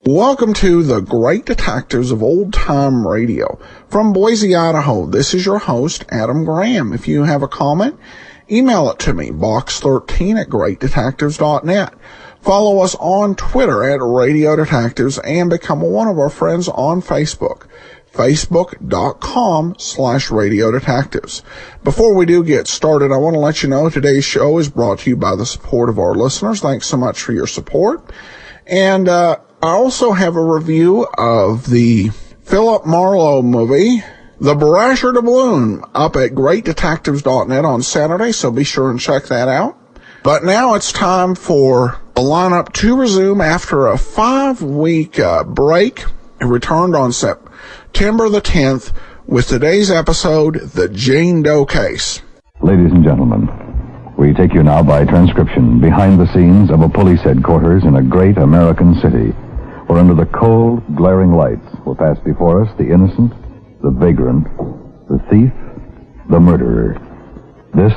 Welcome to the Great Detectives of Old Time Radio. From Boise, Idaho, this is your host, Adam Graham. If you have a comment, email it to me, box13@greatdetectives.net. Follow us on Twitter at Radio Detectives and become one of our friends on Facebook, facebook.com/Radio Detectives. Before we do get started, I want to let you know today's show is brought to you by the support of our listeners. Thanks so much for your support. And I also have a review of the Philip Marlowe movie, The Barasher Doubloon, up at greatdetectives.net on Saturday, so be sure and check that out. But now it's time for the lineup to resume after a 5-week break. It returned on September the 10th with today's episode, The Jane Doe Case. Ladies and gentlemen, we take you now by transcription behind the scenes of a police headquarters in a great American city, where under the cold, glaring lights will pass before us the innocent, the vagrant, the thief, the murderer. This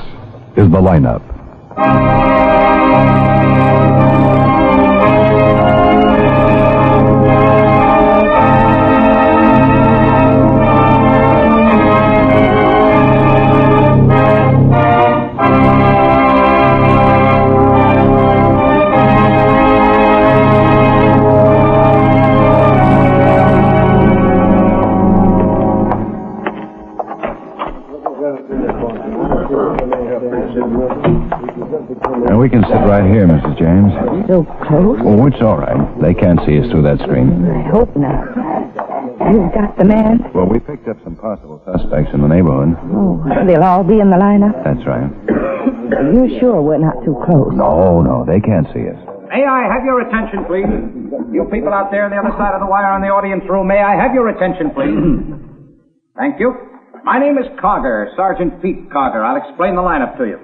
is the lineup. We can sit right here, Mrs. James. So close? Oh, it's all right. They can't see us through that screen. I hope not. You've got the man? Well, we picked up some possible suspects in the neighborhood. Oh, they'll all be in the lineup? That's right. You're sure we're not too close? No, they can't see us. May I have your attention, please? You people out there on the other side of the wire in the audience room, may I have your attention, please? Thank you. My name is Cogger, Sergeant Pete Cogger. I'll explain the lineup to you.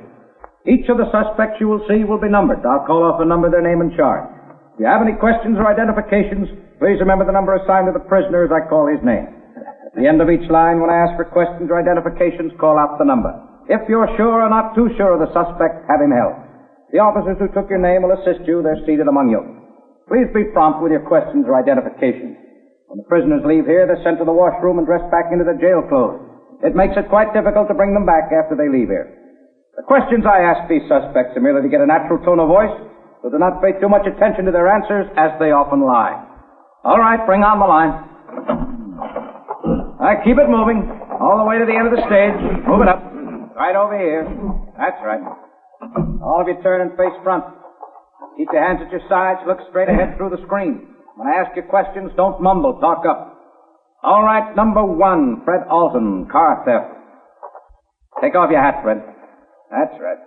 Each of the suspects you will see will be numbered. I'll call off a number, their name, and charge. If you have any questions or identifications, please remember the number assigned to the prisoner as I call his name. At the end of each line, when I ask for questions or identifications, call out the number. If you're sure or not too sure of the suspect, have him held. The officers who took your name will assist you. They're seated among you. Please be prompt with your questions or identifications. When the prisoners leave here, they're sent to the washroom and dressed back into their jail clothes. It makes it quite difficult to bring them back after they leave here. The questions I ask these suspects are merely to get a natural tone of voice, so do not pay too much attention to their answers, as they often lie. All right, bring on the line. All right, keep it moving, all the way to the end of the stage. Move it up. Right over here. That's right. All of you turn and face front. Keep your hands at your sides, look straight ahead through the screen. When I ask you questions, don't mumble, talk up. All right, number 1, Fred Alton, car theft. Take off your hat, Fred. That's right.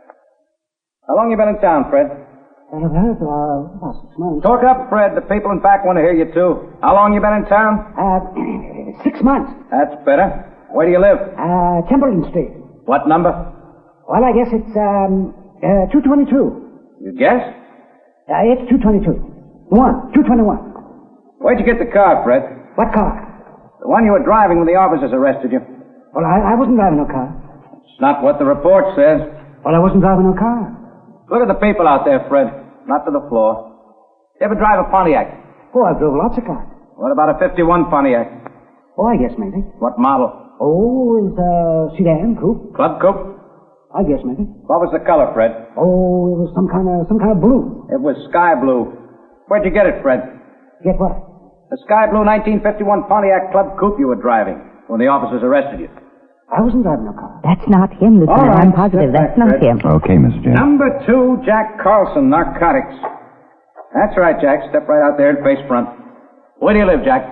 How long you been in town, Fred? About 6 months. Talk up, Fred. The people in back want to hear you, too. How long you been in town? 6 months. That's better. Where do you live? Temperton Street. What number? Well, I guess it's, 222. You guess? It's 222. 221. Where'd you get the car, Fred? What car? The one you were driving when the officers arrested you. Well, I wasn't driving no car. It's not what the report says. Well, I wasn't driving no car. Look at the people out there, Fred. Not to the floor. You ever drive a Pontiac? Oh, I've drove lots of cars. What about a 51 Pontiac? Oh, I guess maybe. What model? Oh, it's a sedan, coupe. Club coupe? I guess maybe. What was the color, Fred? Oh, it was some kind of blue. It was sky blue. Where'd you get it, Fred? Get what? The sky blue 1951 Pontiac Club coupe you were driving when the officers arrested you. I wasn't driving no car. That's not him, Lieutenant. All right, I'm positive that's not him. Okay, Mrs. James. Number 2, Jack Carlson, narcotics. That's right, Jack. Step right out there and face front. Where do you live, Jack?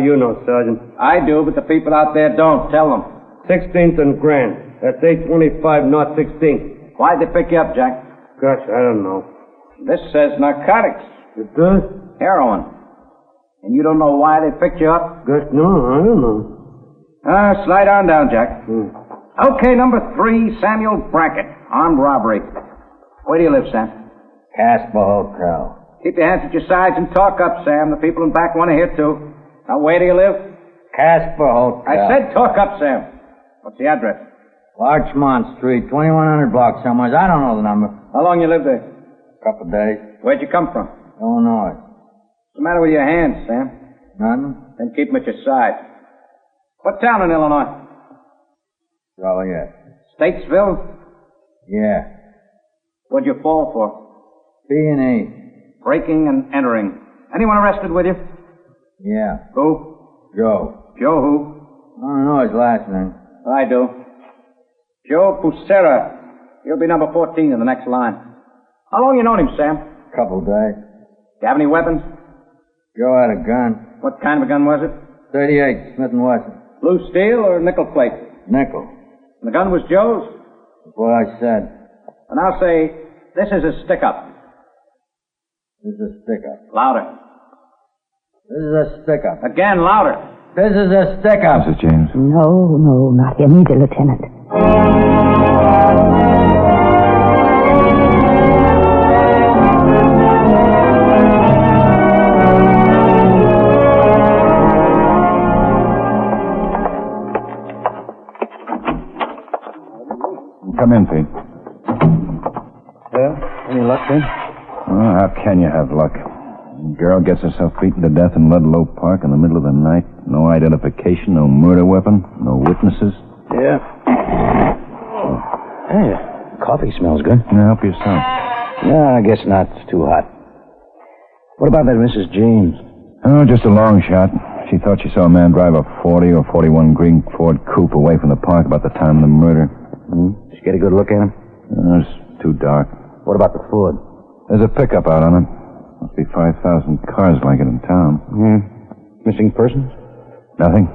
You know, Sergeant. I do, but the people out there don't. Tell them. 16th and Grand. That's 825 North 16th. Why'd they pick you up, Jack? Gosh, I don't know. This says narcotics. It does? Heroin. And you don't know why they picked you up? Gosh, no, I don't know. Slide on down, Jack. Okay, number 3, Samuel Brackett. Armed robbery. Where do you live, Sam? Casper Hotel. Keep your hands at your sides and talk up, Sam. The people in back want to hear, too. Now, where do you live? Casper Hotel. I said talk up, Sam. What's the address? Larchmont Street, 2100 block somewhere. I don't know the number. How long you lived there? Couple of days. Where'd you come from? Illinois. What's the matter with your hands, Sam? Nothing? Then keep them at your side. What town in Illinois? Joliet. Statesville? Yeah. What'd you fall for? B&E. Breaking and entering. Anyone arrested with you? Yeah. Who? Joe. Joe who? I don't know his last name. I do. Joe Pusera. He'll be number 14 in the next line. How long you known him, Sam? Couple of days. Do you have any weapons? Joe had a gun. What kind of a gun was it? 38, Smith & Wesson. Blue steel or nickel plate? Nickel. And the gun was Joe's? That's what I said. And I'll say, this is a stick-up. This is a stick-up. Louder. This is a stick-up. Again, louder. This is a stick-up. Mrs. James. No, not him either, Lieutenant. Come in, Pete. Well, any luck, then? Oh, how can you have luck? The girl gets herself beaten to death in Ludlow Park in the middle of the night. No identification, no murder weapon, no witnesses. Yeah. Hey, coffee smells good. Now, help yourself. No, I guess not. It's too hot. What about that Mrs. James? Oh, just a long shot. She thought she saw a man drive a 40 or 41 green Ford coupe away from the park about the time of the murder. Did you get a good look at him? It's too dark. What about the Ford? There's a pickup out on it. Must be 5,000 cars like it in town. Missing persons? Nothing?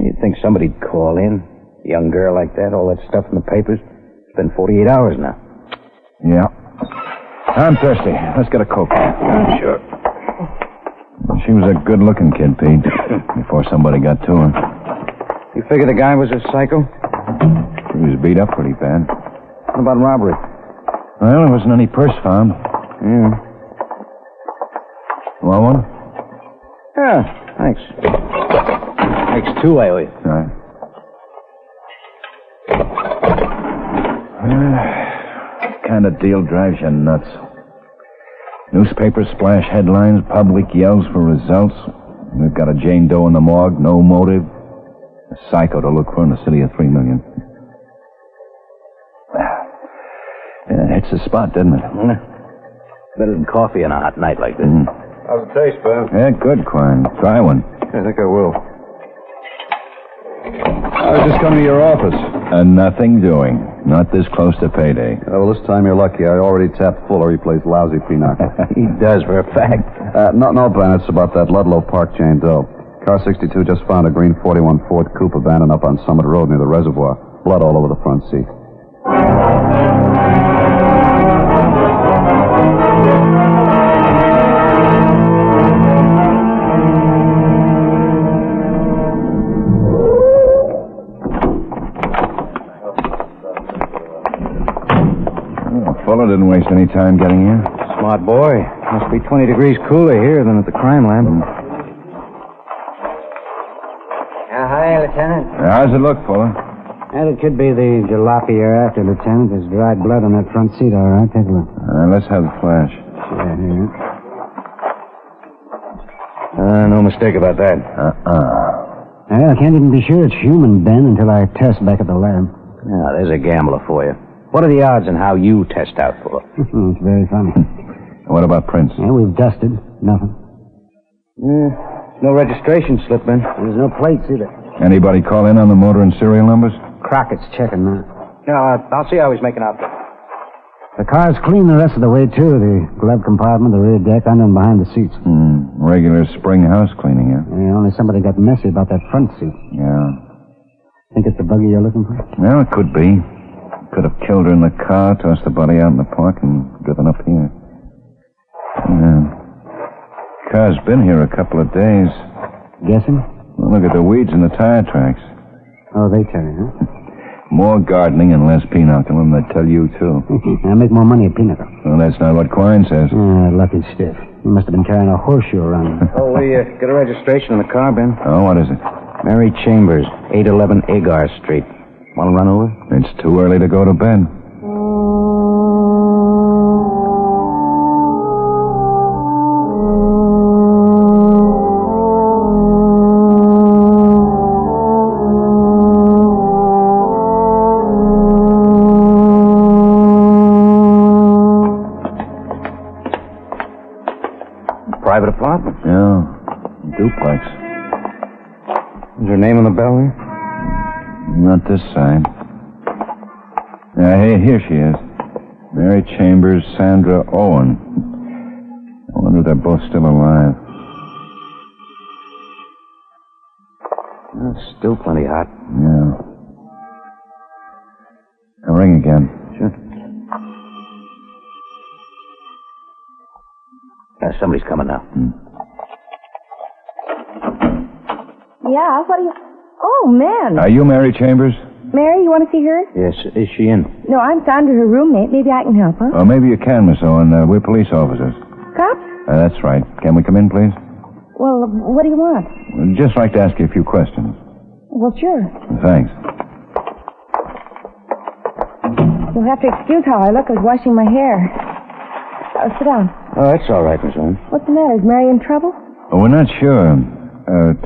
You'd think somebody'd call in. A young girl like that, all that stuff in the papers. It's been 48 hours now. Yeah. I'm thirsty. Let's get a Coke. Sure. She was a good-looking kid, Pete, before somebody got to her. You figure the guy was a psycho? She was beat up pretty bad. What about robbery? Well, there wasn't any purse found. Yeah. Want one? Yeah, thanks. Thanks, too, I owe you. All right. What kind of deal drives you nuts? Newspapers splash headlines, public yells for results. We've got a Jane Doe in the morgue, no motive. A psycho to look for in a city of 3 million. Yeah, it hits the spot, didn't it? Better than coffee on a hot night like this. How's it taste, pal? Yeah, good, Quine. Try one. I think I will. I was just coming to your office. And nothing doing. Not this close to payday. Well, this time you're lucky. I already tapped Fuller. He plays lousy pinochle. He does, for a fact. No, Ben. It's about that Ludlow Park Jane Doe. Car 62 just found a green 41 Ford coupe abandoned up on Summit Road near the reservoir. Blood all over the front seat. Fuller didn't waste any time getting here. Smart boy. Must be 20 degrees cooler here than at the crime lab. Hi, Lieutenant. How's it look, Fuller? Well, it could be the jalopy you're after, Lieutenant. There's dried blood on that front seat, all right. Take a look. Let's have the flash. Sure, here. No mistake about that. Well, I can't even be sure it's human, Ben, until I test back at the lab. Now, there's a gambler for you. What are the odds on how you test out for it? It's very funny. What about prints? Yeah, we've dusted. Nothing. No registration slip, Ben. There's no plates either. Anybody call in on the motor and serial numbers? Crockett's checking now. No, I'll see how he's making out. The car's clean the rest of the way, too. The glove compartment, the rear deck, under and behind the seats. Regular spring house cleaning, huh? Yeah, only somebody got messy about that front seat. Yeah. Think it's the buggy you're looking for? Well, it could be. Could have killed her in the car, tossed the body out in the park, and driven up here. Yeah. Car's been here a couple of days. Guessing? Well, look at the weeds in the tire tracks. Oh, they tell you, huh? More gardening and less pinochle, and they tell you, too. I make more money at pinochle. Well, that's not what Quine says. Lucky stiff. He must have been carrying a horseshoe around. Oh, we got a registration in the car, Ben. Oh, what is it? Mary Chambers, 811 Agar Street. Want to run over? It's too early to go to bed. Private apartment. Yeah. Duplex. Is her name on the bell here? Not this side. Yeah, hey, here she is. Mary Chambers, Sandra Owen. I wonder if they're both still alive. Oh, it's still plenty hot. Yeah. Now ring again. Sure. Somebody's coming now. Yeah, what do you... Oh, man. Are you Mary Chambers? Mary, you want to see her? Yes, is she in? No, I'm Sandra, her roommate. Maybe I can help her. Oh, maybe you can, Miss Owen. We're police officers. Cops? That's right. Can we come in, please? Well, what do you want? We'd just like to ask you a few questions. Well, sure. Thanks. You'll have to excuse how I look. I was washing my hair. Sit down. Oh, that's all right, Miss Owen. What's the matter? Is Mary in trouble? Oh, we're not sure.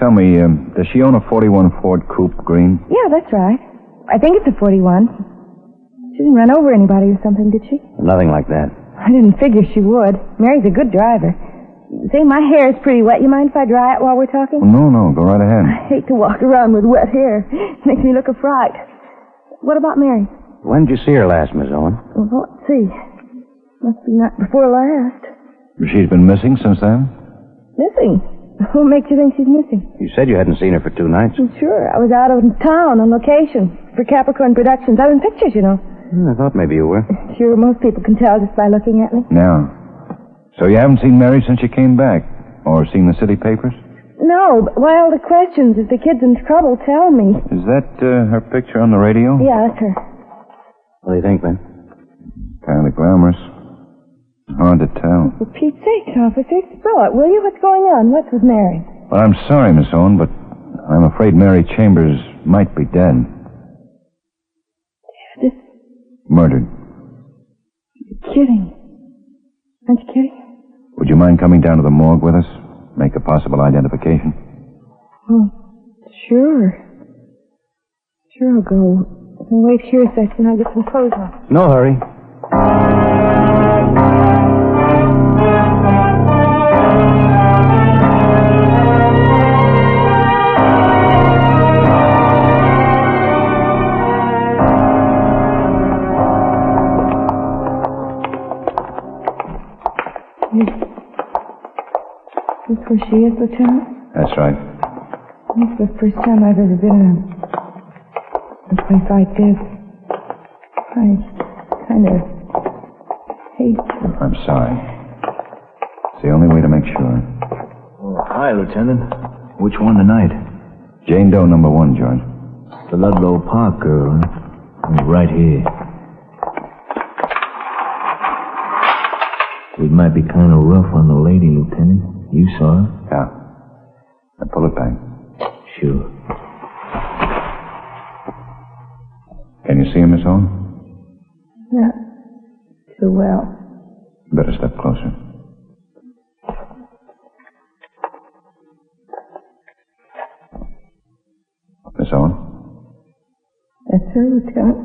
Tell me, does she own a 41 Ford Coupe Green? Yeah, that's right. I think it's a 41. She didn't run over anybody or something, did she? Nothing like that. I didn't figure she would. Mary's a good driver. Say, my hair is pretty wet. You mind if I dry it while we're talking? Oh, no, go right ahead. I hate to walk around with wet hair. It makes me look a fright. What about Mary? When did you see her last, Miss Owen? Well, let's see. Must be not before last. She's been missing since then? Missing? What makes you think she's missing? You said you hadn't seen her for 2 nights. Well, sure. I was out of town on location for Capricorn Productions. I was in pictures, you know. I thought maybe you were. Sure, most people can tell just by looking at me. No. So you haven't seen Mary since you came back? Or seen the city papers? No, but why all the questions? If the kid's in trouble, tell me. Is that her picture on the radio? Yeah, that's her. What do you think, Ben? Kind of glamorous. Hard to tell. For Pete's sake, officer, spell it, will you? What's going on? What's with Mary? Well, I'm sorry, Miss Owen, but I'm afraid Mary Chambers might be dead. This... Murdered. You're kidding. Aren't you kidding? Would you mind coming down to the morgue with us? Make a possible identification? Oh, sure. Sure, I'll go. Wait here a second. I'll get some clothes on. No hurry. Is this where she is, Lieutenant? That's right. This is the first time I've ever been in a place like this. I kind of hate... I'm sorry. It's the only way to make sure. Oh, hi, Lieutenant. Which one tonight? Jane Doe number 1, George. The Ludlow Park girl, huh? Right here. It might be kind of rough on the lady, Lieutenant. You saw her? Yeah. Now pull it back. Sure. Can you see him, Miss Owen? Not too well. Better step closer. Miss Owen? That's her, Lieutenant.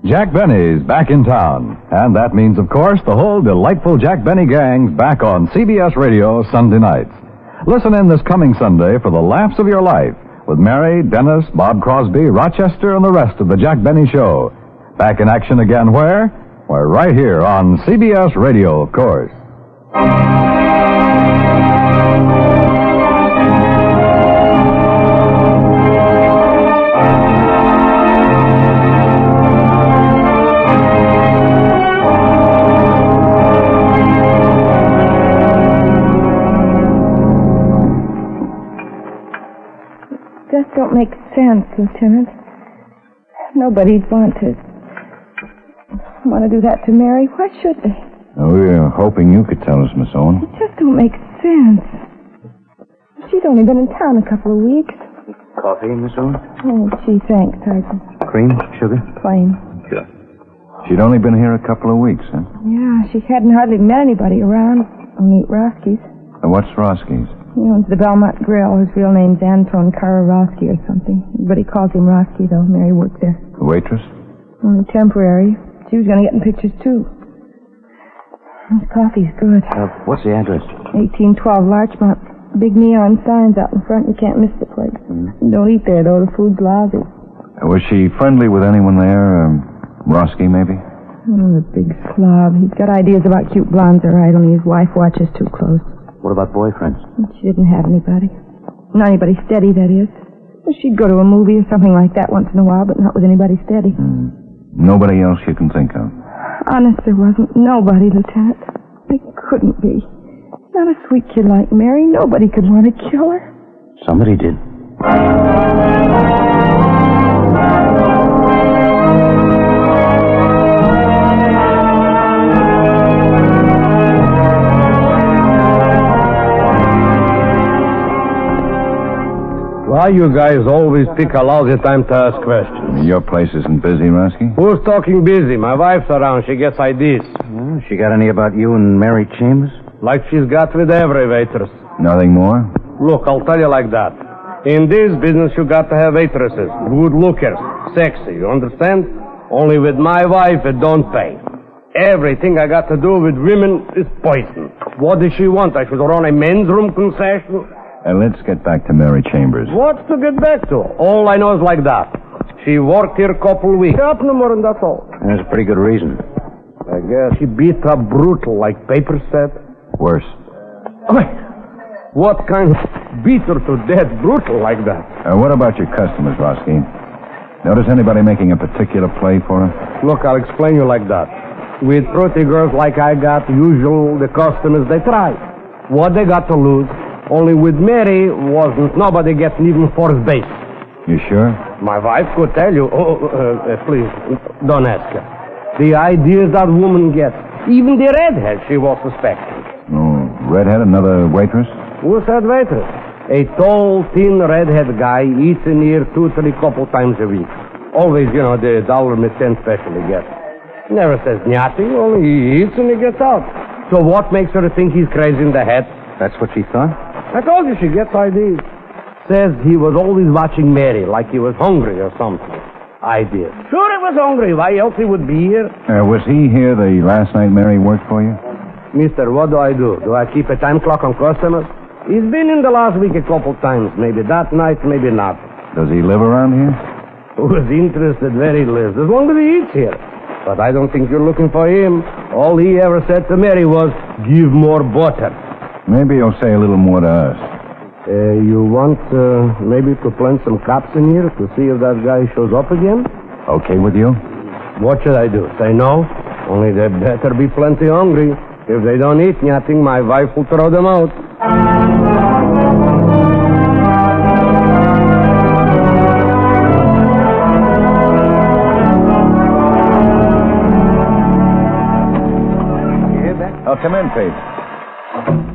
Jack Benny's back in town. And that means, of course, the whole delightful Jack Benny gang's back on CBS Radio Sunday nights. Listen in this coming Sunday for the laughs of your life with Mary, Dennis, Bob Crosby, Rochester, and the rest of the Jack Benny Show. Back in action again where? We're right here on CBS Radio, of course. don't make sense, Lieutenant. Nobody'd want to do that to Mary. Why should they? We were hoping you could tell us, Miss Owen. It just don't make sense. She'd only been in town a couple of weeks. Coffee, Miss Owen? Oh, gee, thanks, Sergeant. Cream? Sugar? Plain. Sure. She'd only been here a couple of weeks, huh? Yeah, she hadn't hardly met anybody around. Only at Roski's. What's Roski's? He owns the Belmont Grill. His real name's Anton Kararowski or something. Everybody calls him Roski, though. Mary worked there. The waitress? Only temporary. She was going to get in pictures, too. This coffee's good. What's the address? 1812 Larchmont. Big neon signs out in front. You can't miss the place. Don't eat there, though. The food's lousy. Was she friendly with anyone there? Roski, maybe? The big slob. He's got ideas about cute blondes, all right, only his wife watches too close. What about boyfriends? She didn't have anybody. Not anybody steady, that is. Well, she'd go to a movie or something like that once in a while, but not with anybody steady. Nobody else you can think of? Honest, there wasn't. Nobody, Lieutenant. There couldn't be. Not a sweet kid like Mary. Nobody could want to kill her. Somebody did. Why you guys always pick a lousy time to ask questions? Your place isn't busy, Roski? Who's talking busy? My wife's around. She gets ideas. She got any about you and Mary Chambers? Like she's got with every waitress. Nothing more? Look, I'll tell you like that. In this business, you got to have waitresses. Good lookers. Sexy, you understand? Only with my wife, it don't pay. Everything I got to do with women is poison. What does she want? I should run a men's room concession? Let's get back to Mary Chambers. What's to get back to? All I know is like that. She worked here a couple weeks. Up no more, and that's all. That's a pretty good reason. I guess she beat her brutal, like paper said. Worse. What kind of beat her to death brutal like that? What about your customers, Roski? Notice anybody making a particular play for her? Look, I'll explain you like that. With pretty girls like I got, usual, the customers, they try. What they got to lose? Only with Mary, wasn't nobody getting even fourth base. You sure? My wife could tell you. Please, don't ask her. The ideas that woman gets. Even the redhead she was suspecting. Oh, redhead, another waitress? Who said waitress? A tall, thin, redhead guy eats in here 2-3 couple times a week. Always, the $1.10 special he gets. Never says nothing, only he eats and he gets out. So what makes her think he's crazy in the head? That's what she thought? I told you she gets ideas. Says he was always watching Mary like he was hungry or something. Ideas. Sure he was hungry. Why else he would be here? Was he here the last night Mary worked for you? Mister, what do? Do I keep a time clock on customers? He's been in the last week a couple times. Maybe that night, maybe not. Does he live around here? Who's interested where he lives, as long as he eats here. But I don't think you're looking for him. All he ever said to Mary was, give more butter. Maybe he'll say a little more to us. You want maybe to plant some cops in here to see if that guy shows up again? Okay with you? What should I do? Say no? Only they better be plenty hungry. If they don't eat nothing, my wife will throw them out. You hear that? Oh, come in, Pete.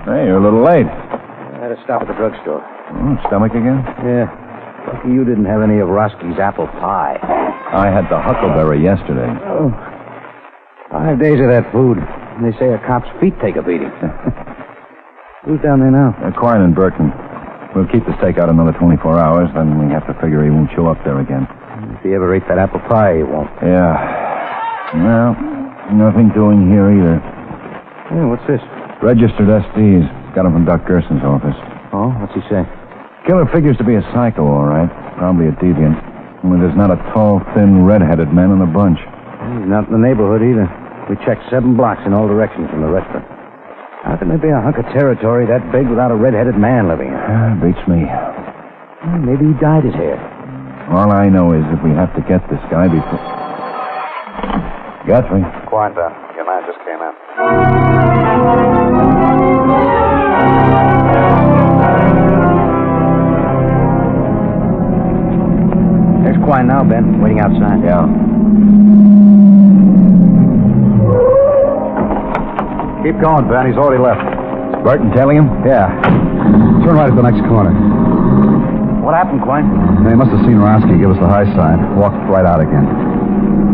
Hey, you're a little late. I had to stop at the drugstore. Stomach again? Yeah. Lucky you didn't have any of Roski's apple pie. I had the huckleberry yesterday. Oh. 5 days of that food. And they say a cop's feet take a beating. Who's down there now? Quine and Burton. We'll keep the steak out another 24 hours, then we have to figure he won't show up there again. If he ever ate that apple pie, he won't. Yeah. Well, nothing doing here either. Yeah, what's this? Registered SDs. Got him from Doc Gerson's office. Oh, what's he say? Killer figures to be a psycho, all right. Probably a deviant. Only there's not a tall, thin, red-headed man in the bunch. He's not in the neighborhood either. We checked 7 blocks in all directions from the restaurant. How can there be a hunk of territory that big without a red-headed man living in it? Beats me. Well, maybe he dyed his hair. All I know is that we have to get this guy before... Guthrie. Quiet down. Your man just came in. fine now, Ben. Waiting outside. Yeah. Keep going, Ben. He's already left. Burton telling him? Yeah. Turn right at the next corner. What happened, Quine? They must have seen Rosky give us the high sign. Walked right out again.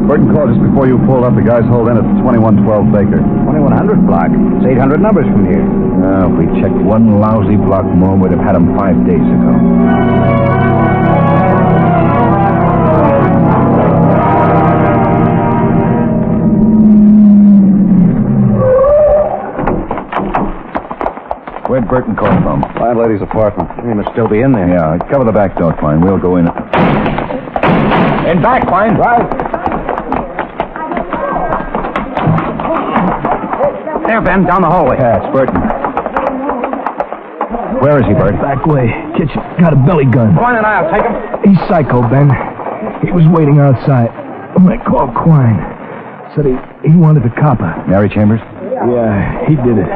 Burton called just before you pulled up. The guys hold in at 2112 Baker. 2100 block. It's 800 numbers from here. If we checked one lousy block more, we'd have had him 5 days ago. Where'd Burton call from? Landlady's apartment. He must still be in there. Yeah, cover the back door, Quine. We'll go in. In back, Quine. Right. There, Ben, down the hallway. Yeah, it's Burton. Where is he, Bert? Back way. Kitchen. Got a belly gun. Quine and I'll take him. He's psycho, Ben. He was waiting outside. When I called Quine, said he wanted the copper. Mary Chambers? Yeah, he did it.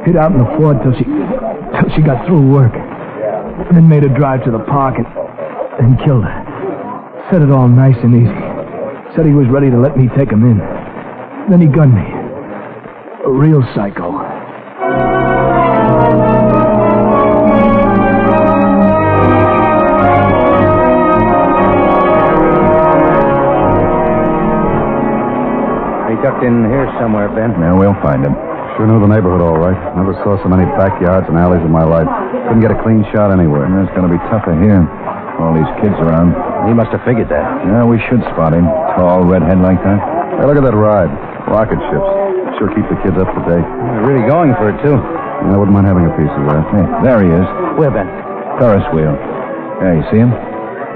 Hid out in the Ford till she got through work. Then made her drive to the park and killed her. Said it all nice and easy. Said he was ready to let me take him in. Then he gunned me. A real psycho. He ducked in here somewhere, Ben. Yeah, we'll find him. Sure knew the neighborhood all right. Never saw so many backyards and alleys in my life. Couldn't get a clean shot anywhere. It's going to be tougher here. All these kids around. He must have figured that. Yeah, we should spot him. Tall, redhead like that. Hey, look at that ride. Rocket ships. Sure keep the kids up to date. They're really going for it, too. I wouldn't mind having a piece of that. Hey, there he is. Where, Ben? Ferris wheel. Yeah, you see him?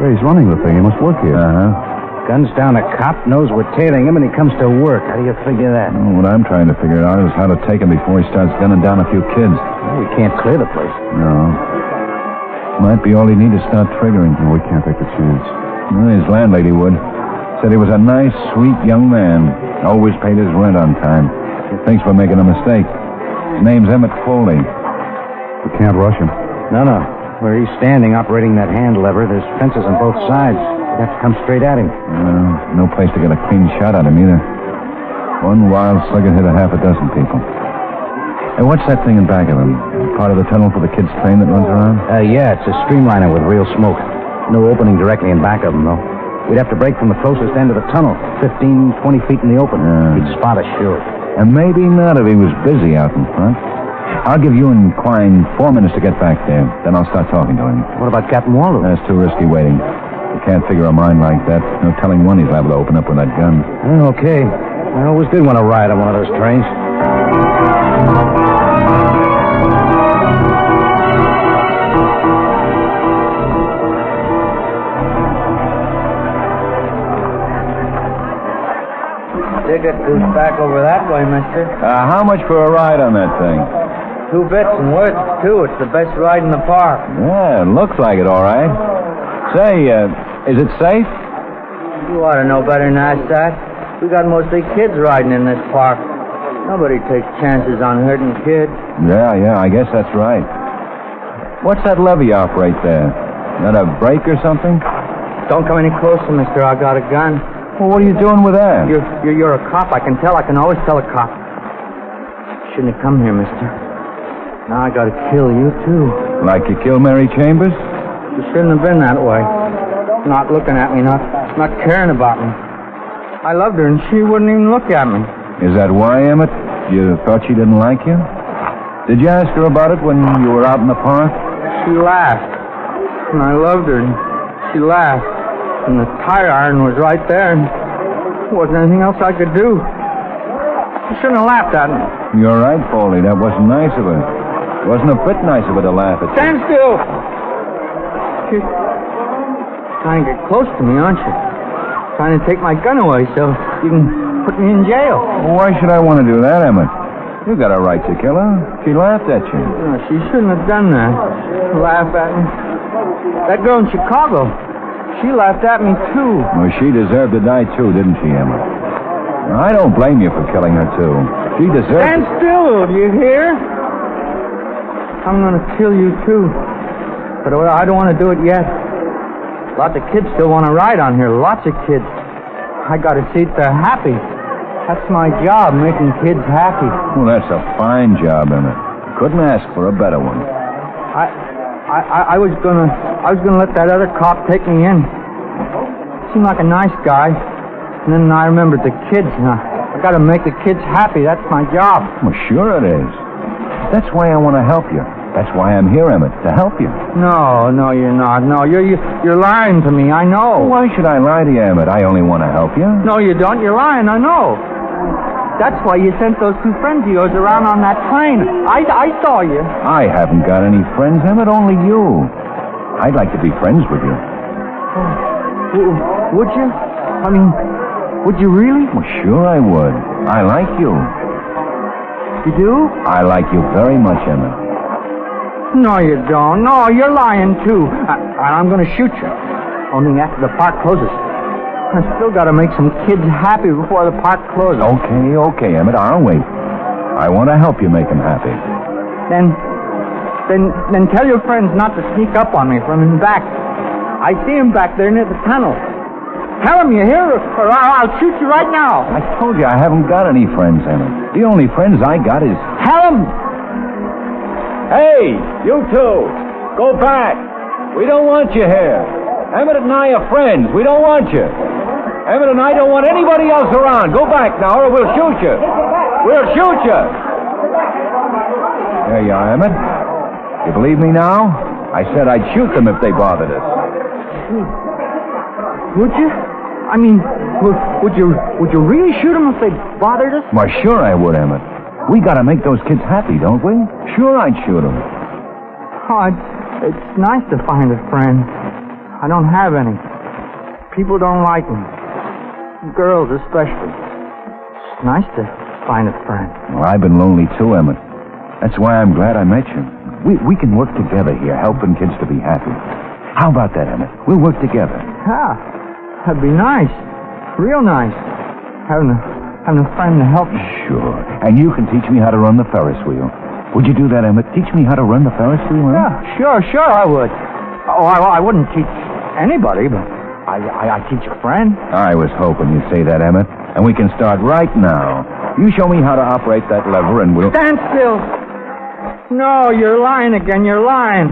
Yeah, he's running the thing. He must work here. Uh-huh. Guns down, a cop knows we're tailing him, and he comes to work. How do you figure that? Well, what I'm trying to figure out is how to take him before he starts gunning down a few kids. Well, we can't clear the place. No. Might be all he needs to start triggering. No, we can't take the chance. Well, his landlady would. Said he was a nice, sweet young man. Always paid his rent on time. Thinks we're making a mistake. His name's Emmett Foley. We can't rush him. No. Where he's standing, operating that hand lever, there's fences on both sides. We'd have to come straight at him. No place to get a clean shot at him either. One wild slugger hit a half a dozen people. Hey, what's that thing in back of him? Part of the tunnel for the kids' train that runs around? Yeah, it's a streamliner with real smoke. No opening directly in back of him, though. We'd have to break from the closest end of the tunnel, 15, 20 feet in the open. He'd spot us, sure. And maybe not if he was busy out in front. I'll give you and Quine 4 minutes to get back there. Then I'll start talking to him. What about Captain Waldo? That's too risky waiting. You can't figure a mind like that. No telling when he's liable to open up with that gun. Okay. I always did want to ride on one of those trains. Dig it goes back over that way, mister. How much for a ride on that thing? 2 bits and worth, too. It's the best ride in the park. Yeah, it looks like it, all right. Say, is it safe? You ought to know better than that. We got mostly kids riding in this park. Nobody takes chances on hurting kids. Yeah, I guess that's right. What's that lever you operate there? That a brake or something? Don't come any closer, mister. I got a gun. Well, what are you doing with that? You're a cop. I can tell. I can always tell a cop. Shouldn't have come here, mister. Now I gotta kill you, too. Like you killed Mary Chambers? You shouldn't have been that way. Not looking at me, not caring about me. I loved her, and she wouldn't even look at me. Is that why, Emmett? You thought she didn't like you? Did you ask her about it when you were out in the park? She laughed. And I loved her, and she laughed. And the tire iron was right there, and there wasn't anything else I could do. You shouldn't have laughed at me. You're right, Foley. That wasn't nice of her. It wasn't a bit nice of her to laugh at you. Stand still! You're trying to get close to me, aren't you? Trying to take my gun away so you can put me in jail. Well, why should I want to do that, Emmett? You got a right to kill her. She laughed at you. No, she shouldn't have done that. Laugh at me. That girl in Chicago, she laughed at me, too. Well, she deserved to die, too, didn't she, Emmett? I don't blame you for killing her, too. She deserved... Stand still, do you hear? I'm going to kill you, too. But I don't want to do it yet. Lots of kids still want to ride on here. Lots of kids. I got to see if they're happy. That's my job, making kids happy. Well, that's a fine job, Emmett. Couldn't ask for a better one. I was gonna let that other cop take me in. Seemed like a nice guy. And then I remembered the kids. I got to make the kids happy. That's my job. Well, sure it is. That's why I want to help you. That's why I'm here, Emmett, to help you. No, you're not. No, you're lying to me. I know. Well, why should I lie to you, Emmett? I only want to help you. No, you don't. You're lying. I know. That's why you sent those two friends of yours around on that train. I saw you. I haven't got any friends, Emmett, only you. I'd like to be friends with you. Would you? I mean, would you really? Well, sure I would. I like you. You do? I like you very much, Emmett. No, you don't. No, you're lying, too. I'm going to shoot you. Only after the park closes. I still got to make some kids happy before the park closes. Okay, Emmett, I'll wait. I want to help you make them happy. Then tell your friends not to sneak up on me from in back. I see him back there near the tunnel. Tell him you hear, or I'll shoot you right now. I told you I haven't got any friends, Emmett. The only friends I got is... Tell him! Hey, you two, go back. We don't want you here. Emmett and I are friends. We don't want you. Emmett and I don't want anybody else around. Go back now, or we'll shoot you. We'll shoot you. There you are, Emmett. You believe me now? I said I'd shoot them if they bothered us. Would you? I mean, would you really shoot them if they bothered us? Why, sure I would, Emmett. We gotta make those kids happy, don't we? Sure I'd shoot them. Oh, it's nice to find a friend. I don't have any. People don't like me. Girls especially. It's nice to find a friend. Well, I've been lonely too, Emmett. That's why I'm glad I met you. We can work together here, helping kids to be happy. How about that, Emmett? We'll work together. Yeah, that'd be nice. Real nice. Having a friend to help me. Sure. And you can teach me how to run the Ferris wheel. Would you do that, Emmett? Teach me how to run the Ferris wheel? Huh? Yeah, sure I would. Oh, I wouldn't teach anybody, but I teach a friend. I was hoping you'd say that, Emmett. And we can start right now. You show me how to operate that lever and we'll... Stand still. No, you're lying again. You're lying.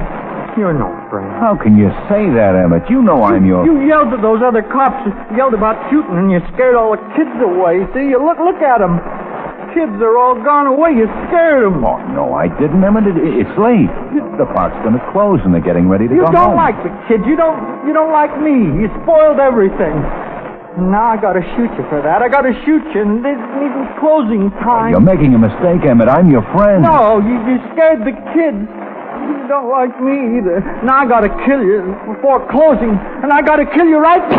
You're no friend. How can you say that, Emmett? You know I'm your... You yelled at those other cops. You yelled about shooting, and you scared all the kids away. See, you look at them. Kids are all gone away. You scared them. Oh, no, I didn't, Emmett. It's late. The park's going to close, and they're getting ready to go home. You don't like the kids. You don't like me. You spoiled everything. Now I got to shoot you for that. I got to shoot you, and this isn't closing time. You're making a mistake, Emmett. I'm your friend. No, you scared the kids. You don't like me either. Now I gotta kill you before closing, and I gotta kill you right now.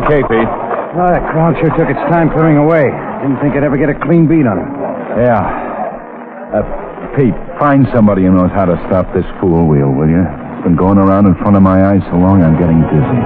Okay, Pete. Well, that crowd sure took its time clearing away. Didn't think I'd ever get a clean beat on him. Yeah. Pete, find somebody who knows how to stop this fool wheel, will you? It's been going around in front of my eyes so long I'm getting dizzy.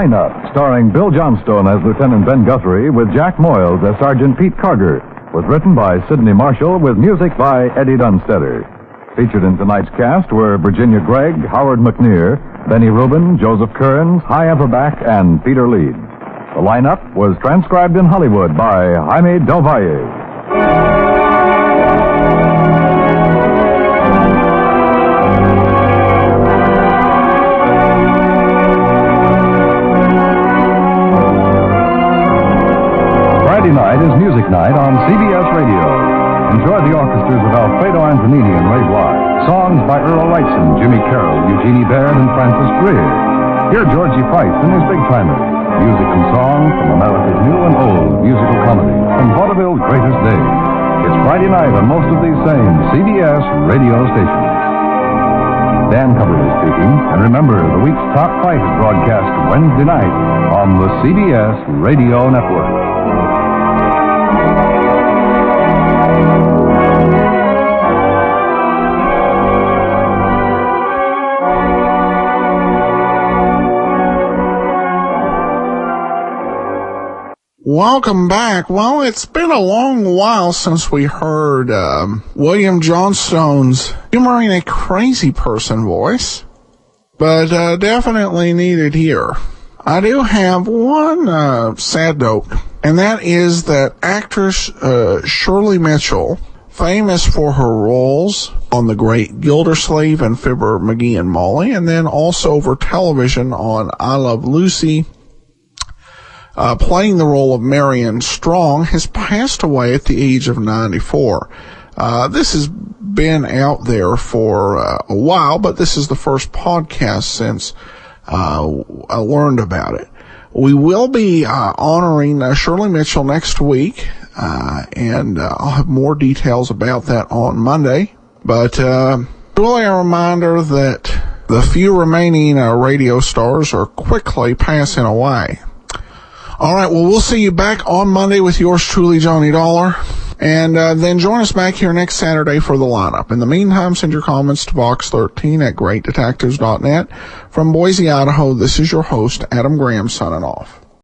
Lineup, starring Bill Johnstone as Lieutenant Ben Guthrie with Jack Moyles as Sergeant Pete Carger, was written by Sidney Marshall with music by Eddie Dunstetter. Featured in tonight's cast were Virginia Gregg, Howard McNear, Benny Rubin, Joseph Kearns, Hy Everback, and Peter Leeds. The lineup was transcribed in Hollywood by Jaime Del Valle. Friday night is Music Night on CBS Radio. Enjoy the orchestras of Alfredo Antonini and Ray Blige. Songs by Earl Wrightson, Jimmy Carroll, Eugenie Baird, and Francis Greer. Hear Georgie Price and his Big Timers. Music and song from America's new and old musical comedy, from vaudeville's greatest days. It's Friday night on most of these same CBS radio stations. Dan Cumberly speaking. And remember, the week's top fight is broadcast Wednesday night on the CBS Radio Network. Welcome back. Well, it's been a long while since we heard William Johnstone's humoring a crazy person voice, but definitely needed here. I do have one sad note, and that is that actress Shirley Mitchell, famous for her roles on The Great Gildersleeve and Fibber, McGee and Molly, and then also for television on I Love Lucy, playing the role of Marion Strong, has passed away at the age of 94. This has been out there for a while, but this is the first podcast since I learned about it. We will be honoring Shirley Mitchell next week, and I'll have more details about that on Monday. But really a reminder that the few remaining radio stars are quickly passing away. All right, well, we'll see you back on Monday with yours truly, Johnny Dollar. And then join us back here next Saturday for the lineup. In the meantime, send your comments to box13@greatdetectives.net. From Boise, Idaho, this is your host, Adam Graham, signing off.